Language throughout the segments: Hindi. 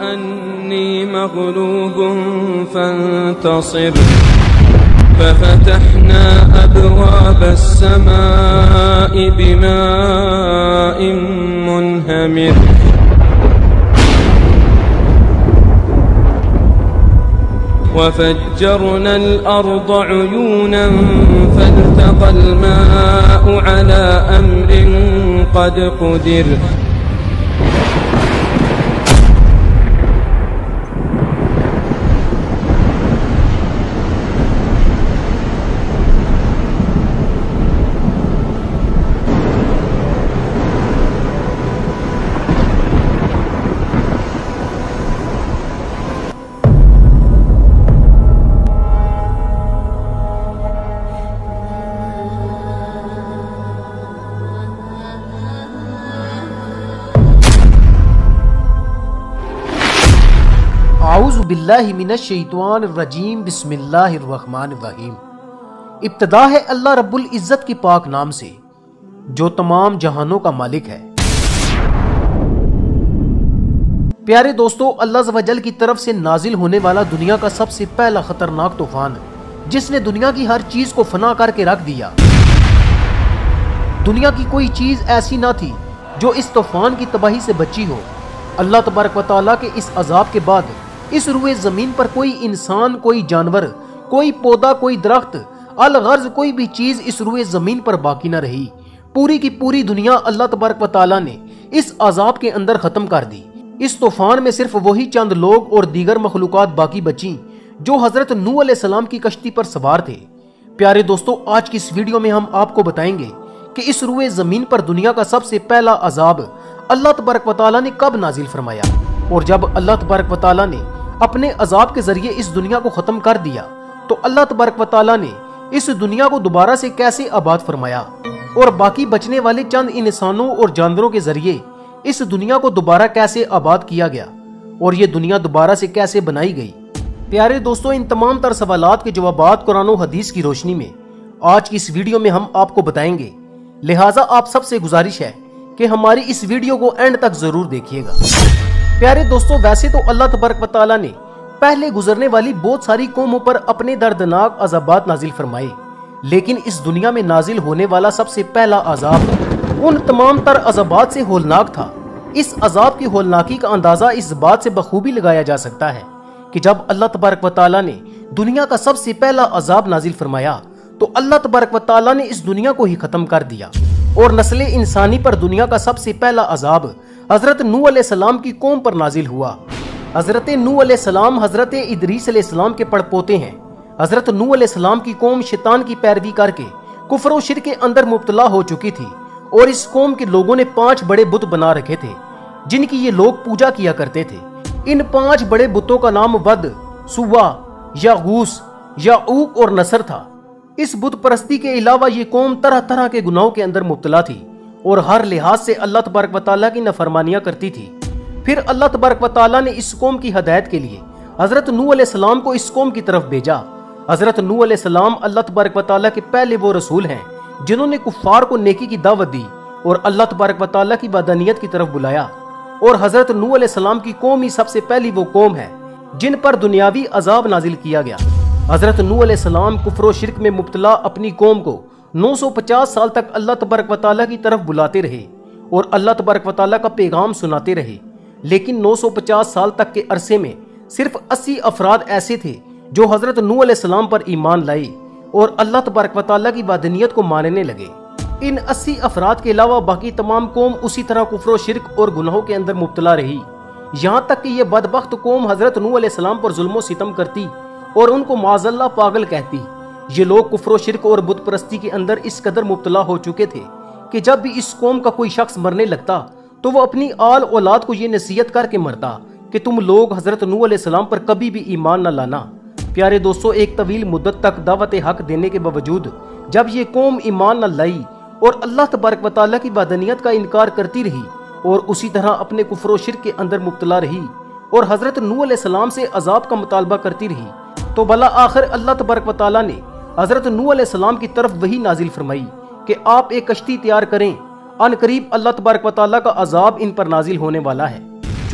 अन्नी मग़लूब फंतसिर फफ़तहना अबवाब अस्समाइ बिमाइन मुनहमिर वफ़ज्जरना अल-अर्द उयूना फ़ल्तक़ा अल-माउ अला अम्रिन क़द क़ुदिर। आऊज़ु बिल्लाहि मिनश्शैतानिर्रजीम बिस्मिल्लाहिर्रहमानिर्रहीम। इब्तिदा है अल्लाह रब्बुल इज़्ज़त की पाक नाम से जो तमाम जहानों का मालिक है। प्यारे दोस्तों, अल्लाह ज़वजल की तरफ से नाजिल होने वाला दुनिया का सबसे पहला खतरनाक तूफान जिसने दुनिया की हर चीज को फना करके रख दिया। दुनिया की कोई चीज ऐसी ना थी जो इस तूफान की तबाही से बची हो। अल्लाह तबारक व तआला के इस अजाब के बाद इस रुए जमीन पर कोई इंसान, कोई जानवर, कोई पौधा, कोई दरख्त, अलगर्ज कोई भी चीज इस रुए जमीन पर बाकी न रही। पूरी की पूरी दुनिया अल्लाह तबारक व तआला ने इस अजाब के अंदर खत्म कर दी। इस तूफान में सिर्फ वही चंद लोग और दीगर मखलूकात बाकी बची जो हजरत नूह अलैहिस्सलाम की कश्ती पर सवार थे। प्यारे दोस्तों, आज की इस वीडियो में हम आपको बताएंगे कि इस रुए जमीन पर दुनिया का सबसे पहला अजाब अल्लाह तबारक व तआला ने कब नाजिल फरमाया, और जब अल्लाह तबारक व तआला ने अपने अजाब के जरिए इस दुनिया को खत्म कर दिया तो अल्लाह तबारक व तआला ने इस दुनिया को दोबारा से कैसे आबाद फरमाया, और बाकी बचने वाले चंद इंसानों और जानवरों के जरिए इस दुनिया को दोबारा कैसे आबाद किया गया, और ये दुनिया दोबारा से कैसे बनाई गई। प्यारे दोस्तों, इन तमाम तर सवालात के जवाबात कुरान और हदीस की रोशनी में आज की इस वीडियो में हम आपको बताएंगे। लिहाजा आप सबसे गुजारिश है कि हमारी इस वीडियो को एंड तक जरूर देखिएगा। प्यारे दोस्तों, वैसे तो अल्लाह तबारक व तआला ने पहले गुजरने वाली बहुत सारी कौमों पर अपने दर्दनाक अज़ाबात नाजिल फरमाए, लेकिन इस दुनिया में नाजिल होने वाला सबसे पहला अजाब उन तमाम तर अज़ाबात से होलनाक था। इस अजाब की होलनाकी का अंदाजा इस बात से बखूबी लगाया जा सकता है कि जब अल्लाह तबारक व तआला ने दुनिया का सबसे पहला अजाब नाजिल फरमाया तो अल्लाह तबारक व तआला ने इस दुनिया को ही खत्म कर दिया, और नस्ले इंसानी पर दुनिया का सबसे पहला अजाब हजरत नूह अलैहिस्सलाम की कौम पर नाजिल हुआ। हजरत नूह अलैहिस्सलाम हजरत इदरीस अलैहिस्सलाम के पड़पोते हैं। हजरत नूह अलैहिस्सलाम की कौम शैतान की पैरवी करके कुफ्र और शिर्क के अंदर मुब्तला हो चुकी थी, और इस कौम के लोगों ने 5 बड़े बुत बना रखे थे जिनकी ये लोग पूजा किया करते थे। इन 5 बड़े बुतों का नाम वद, सुवा, यागूस, याऊक और नसर था। इस बुत परस्ती के अलावा ये कौम तरह तरह के गुनाहों के अंदर मुब्तला थी और हर लिहाज से अल्लाह तबारक व तआला की नफरमानियां करती थी। फिर अल्लाह तबारक व तआला ने इस कौम की हदायत के लिए हजरत नूह अलैहिस्सलाम को इस कौम की तरफ भेजा। हजरत नूह अलैहिस्सलाम अल्लाह तबारक व तआला के पहले वो रसूल हैं जिन्होंने कुफ्फार को नेकी की दावत दी और अल्लाह तबारक व तआला की वहदानियत की तरफ बुलाया। और हजरत नूह अलैहिस्सलाम की कौम ही सबसे पहली वो कौम है जिन पर दुनियावी अजाब नाजिल किया गया। हजरत नूह अलैहिस्सलाम कुफ्र और शिर्क में मुब्तला अपनी कौम को 950 साल तक अल्लाह तबारक व तआला की तरफ बुलाते रहे और अल्लाह तबारक व तआला का पैगाम सुनाते रहे। लेकिन 950 साल तक के अरसे में सिर्फ 80 अफराद ऐसे थे जो हजरत नूह अलैहिस्सलाम पर ईमान लाए और अल्लाह तबारक व तआला की वहदानियत को मानने लगे। इन 80 अफराद के अलावा बाकी तमाम कौम उसी तरह कुफ्र और शिर्क और गुनाहों के अंदर मुब्तला रही, यहाँ तक कि यह बदबख्त कौम हजरत नूह अलैहिस्सलाम पर जुल्म सितम करती और उनको माज़अल्लाह पागल कहती। ये लोग कुफ्र और शिर्क और बुत परस्ती के अंदर इस कदर मुब्तला हो चुके थे कि जब भी इस कौम का कोई शख्स मरने लगता तो वो अपनी आल औलाद को ये नसीहत करके मरता कि तुम लोग हजरत नूह अलैहिस्सलाम पर कभी भी ईमान न लाना। प्यारे दोस्तों, एक तवील मुद्दत तक दावत हक देने के बावजूद जब ये कौम ईमान न लाई और अल्लाह तबारक व तआला की वहदानियत का इनकार करती रही और उसी तरह अपने कुफ्र और शिर्क के अंदर मुब्तला रही और हजरत नूह अलैहिस्सलाम से अजाब का मुतालबा करती रही, तो भला आखिर अल्लाह तबारक व तआला ने हजरत नूह अलैहिस्सलाम की तरफ वही नाजिल फरमाई कि आप एक कश्ती तैयार करें, अन करीब अल्लाह तबारक व तआला का अजाब इन पर नाजिल होने वाला है।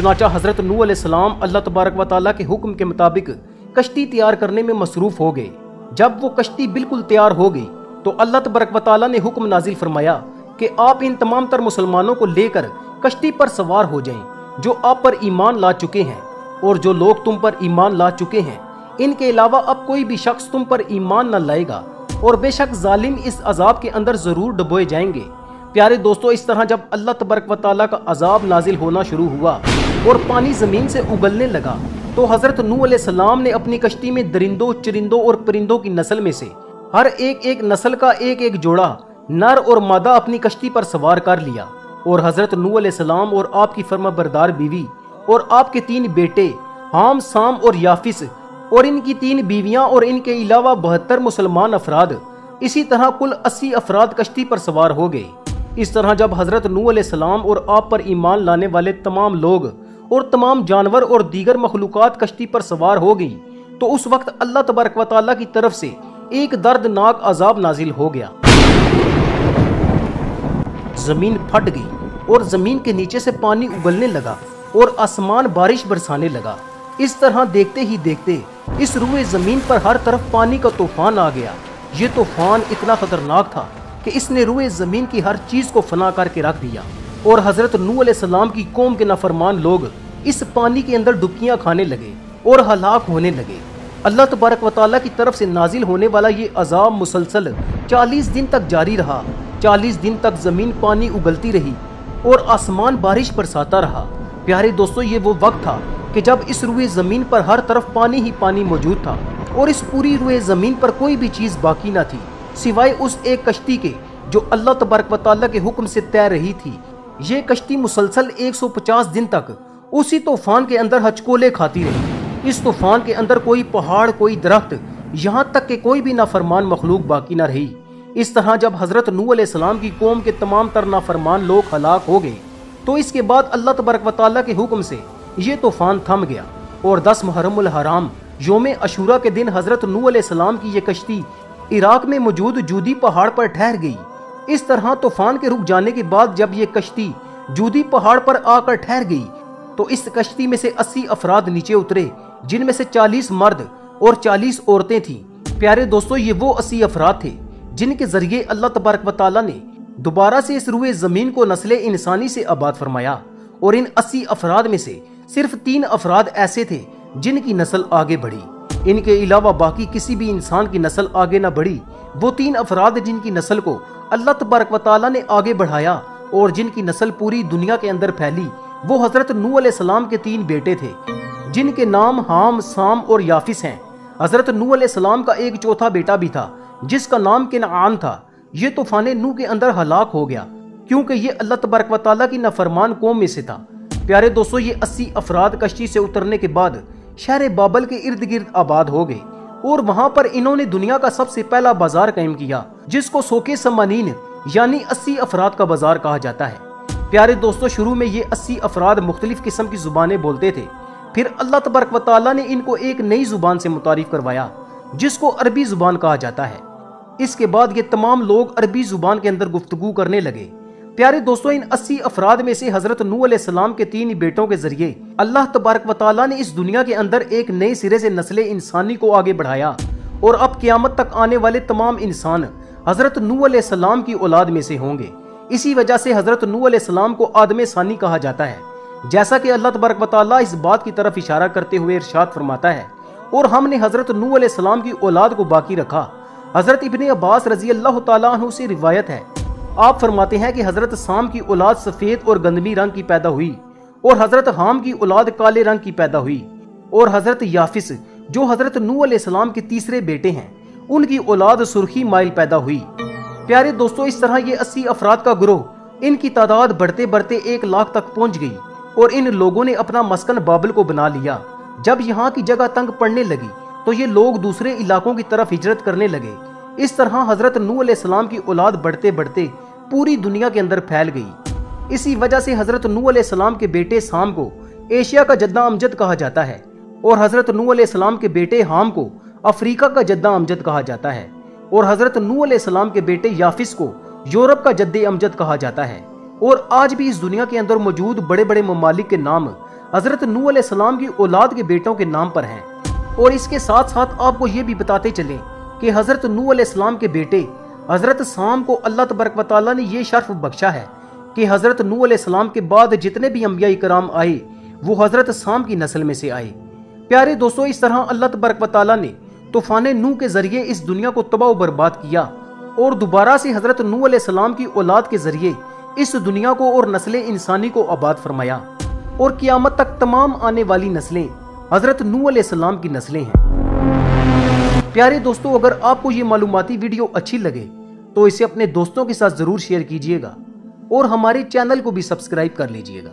चुनाचा हजरत नूह अलैहिस्सलाम अल्लाह तबारक व तआला के हुक्म के मुताबिक कश्ती तैयार करने में मसरूफ हो गए। जब वो कश्ती बिल्कुल तैयार हो गई तो अल्लाह तबारक व तआला ने हुक्म नाजिल फरमाया कि आप इन तमाम तर मुसलमानों को लेकर कश्ती पर सवार हो जाएं जो आप पर ईमान ला चुके हैं, और जो लोग तुम पर ईमान ला चुके हैं इनके अलावा अब कोई भी शख्स तुम पर ईमान न लाएगा, और बेशक जालिम इस अजाब के अंदर जरूर डुबोए जाएंगे। प्यारे दोस्तों, इस तरह जब अल्लाह तबारक व तआला का अजाब नाजिल होना शुरू हुआ और पानी जमीन से उगलने लगा तो हजरत नूह अलैहिस्सलाम ने अपनी कश्ती में दरिंदों, चरिंदों और परिंदों की नस्ल में से हर एक नस्ल का एक जोड़ा नर और मादा अपनी कश्ती पर सवार कर लिया, और हजरत नूह अलैहिस्सलाम और आपकी फर्माबरदार बीवी और आपके 3 बेटे हाम, साम और याफिस और इनकी 3 बीवियां और इनके अलावा 72 मुसलमान अफराद, इसी तरह कुल 80 अफराद कश्ती पर सवार हो गए। इस तरह जब हजरत नूह अलैहिस्सलाम और आप पर ईमान लाने वाले तमाम लोग और तमाम जानवर और दीगर मखलूकात कश्ती पर सवार हो गई तो उस वक्त अल्लाह तबारक व तआला की तरफ से एक दर्दनाक अजाब नाजिल हो गया। जमीन फट गई और जमीन के नीचे से पानी उगलने लगा और आसमान बारिश बरसाने लगा। इस तरह देखते ही देखते इस रूए जमीन पर हर तरफ पानी का तूफान आ गया। ये तूफान इतना खतरनाक था कि इसने रूए जमीन की हर चीज को फना करके रख दिया, और हजरत नूह अलैहिस्सलाम की कौम के नाफरमान लोग इस पानी के अंदर डुबकियां खाने लगे और हलाक होने लगे। अल्लाह तबारक व तआला की तरफ से नाजिल होने वाला ये अजाब मुसलसल 40 दिन तक जारी रहा। 40 दिन तक जमीन पानी उगलती रही और आसमान बारिश बरसाता रहा। प्यारे दोस्तों, ये वो वक्त था कि जब इस रूए जमीन पर हर तरफ पानी ही पानी मौजूद था और इस पूरी रूए जमीन पर कोई भी चीज बाकी ना थी सिवाय उस एक कश्ती के जो अल्लाह तबारक व तआला के हुक्म से तैर रही थी। ये कश्ती मुसलसल 150 दिन तक उसी तूफान के अंदर हचकोले खाती रही। इस तूफान के अंदर कोई पहाड़, कोई दरख्त, यहाँ तक कि कोई भी नाफरमान मखलूक बाकी न रही। इस तरह जब हजरत नूह अलैहिस्सलाम की कौम के तमाम तर नाफरमान लोग हलाक हो गए तो इसके बाद अल्लाह तबारक व तआला के हुक्म से ये तूफान थम गया, और 10 मुहर्रमुल हराम योम अशूरा के दिन हजरत नूह अलैहिस्सलाम की ये कश्ती इराक में मौजूद जूदी पहाड़ पर ठहर गई। इस तरह तूफान के रुक जाने के बाद जब ये कश्ती जूदी पहाड़ पर आकर ठहर गई तो इस कश्ती में से 80 अफराद नीचे उतरे, जिनमें से 40 मर्द और 40 औरतें थीं। प्यारे दोस्तों, ये वो 80 अफराद थे जिनके जरिए अल्लाह तबारक व तआला ने दोबारा से इस रूए जमीन को नस्ले इंसानी से आबाद फरमाया, और इन 80 अफराद में से सिर्फ 3 अफराद ऐसे थे जिनकी नस्ल आगे बढ़ी। इनके अलावा बाकी किसी भी इंसान की नस्ल आगे न बढ़ी। वो 3 अफराद जिनकी नस्ल को अल्लाह तबारक व तआला ने आगे बढ़ाया और जिनकी नस्ल पूरी दुनिया के अंदर फैली, वो हजरत नूह अलैहिस्सलाम के 3 बेटे थे जिनके नाम हाम, साम और याफिस हैं। हजरत नूह अलैहिस्सलाम का एक चौथा बेटा भी था जिसका नाम किनआन था। ये तूफान नूह के अंदर हलाक हो गया क्योंकि ये अल्लाह तबारक व तआला की नाफरमान कौम में से था। प्यारे दोस्तों, ये 80 अफराद कश्ती से उतरने के बाद शहर बाबल के इर्द गिर्द आबाद हो गए और वहां पर इन्होंने दुनिया का सबसे पहला बाजार कायम किया जिसको सोके समानीन यानी 80 अफराद का बाजार कहा जाता है। प्यारे दोस्तों, शुरू में ये 80 अफराद मुख्तलिफ किस्म की जुबानें बोलते थे। फिर अल्लाह तबारक व तआला ने इनको एक नई जुबान से मुतारिफ करवाया जिसको अरबी जुबान कहा जाता है। इसके बाद ये तमाम लोग अरबी जुबान के अंदर गुफ्तगू करने लगे। प्यारे दोस्तों, इन 80 अफराद में से हजरत नूह अलैहिस्सलाम के 3 बेटों के जरिए अल्लाह तबारक व तआला ने इस दुनिया के अंदर एक नए सिरे से नस्ले इंसानी को आगे बढ़ाया, और अब क़यामत तक आने वाले तमाम इंसान हजरत नूह अलैहिस्सलाम की औलाद में से होंगे। इसी वजह से हजरत नूह अलैहिस्सलाम को आदम सानी कहा जाता है, जैसा कि अल्लाह तबारक व तआला इस बात की तरफ इशारा करते हुए इरशाद फरमाता है, और हमने हजरत नूह अलैहिस्सलाम की औलाद को बाकी रखा। हजरत इब्ने अब्बास रजी अल्लाह तआला अन्हु से रिवायत है, आप फरमाते हैं कि हजरत साम की औलाद सफेद और गंदमी रंग की पैदा हुई, और हजरत हाम की औलाद काले रंग की पैदा हुई, और हजरत याफिस जो हजरत नूह अलैहिस्सलाम के तीसरे बेटे हैं उनकी औलाद सुर्खी माइल पैदा हुई। प्यारे दोस्तों, इस तरह ये 80 अफराद का ग्रोह, इनकी तादाद बढ़ते बढ़ते 1 लाख तक पहुंच गई, और इन लोगों ने अपना मस्कन बाबल को बना लिया। जब यहाँ की जगह तंग पड़ने लगी तो ये लोग दूसरे इलाकों की तरफ हिजरत करने लगे। इस तरह हजरत नूह अलैहिस्सलाम की औलाद बढ़ते बढ़ते पूरी दुनिया के अंदर फैल गई। इसी वजह से हजरत नूह अलैहिस्सलाम के बेटे साम को एशिया का जद्दा अमजद कहा जाता है, और हजरत नूह अलैहिस्सलाम के बेटे हाम को अफ्रीका का जद्दा अमजद कहा जाता है, और हजरत नूह अलैहिस्सलाम के बेटे याफिस को यूरोप का जद्दे अमजद कहा जाता है। और आज भी इस दुनिया के अंदर मौजूद बड़े बड़े ममालिक के नाम हजरत नूह अलैहिस्सलाम की औलाद के बेटों के नाम पर हैं। और इसके साथ साथ आपको ये भी बताते चलें कि हजरत नूह अलैहिस्सलाम के बेटे हजरत साम को अल्लाह तबारक व तआला ने ये शर्फ बख्शा है कि हजरत नूह अलैहिस्सलाम के बाद जितने भी अंबिया कराम आए वो हजरत साम की नस्ल में से आए। प्यारे दोस्तों, इस तरह अल्लाह तबारक व तआला ने तूफान नूह के जरिए इस दुनिया को तबाह बर्बाद किया और दोबारा से हजरत नूह अलैहिस्सलाम की औलाद के जरिए इस दुनिया को और नस्लें इंसानी को आबाद फरमाया और क़यामत तक तमाम आने वाली नस्लें हजरत नूह अलैहिस्सलाम की नस्लें हैं। प्यारे दोस्तों, अगर आपको ये मालूमाती वीडियो अच्छी लगे तो इसे अपने दोस्तों के साथ जरूर शेयर कीजिएगा और हमारे चैनल को भी सब्सक्राइब कर लीजिएगा।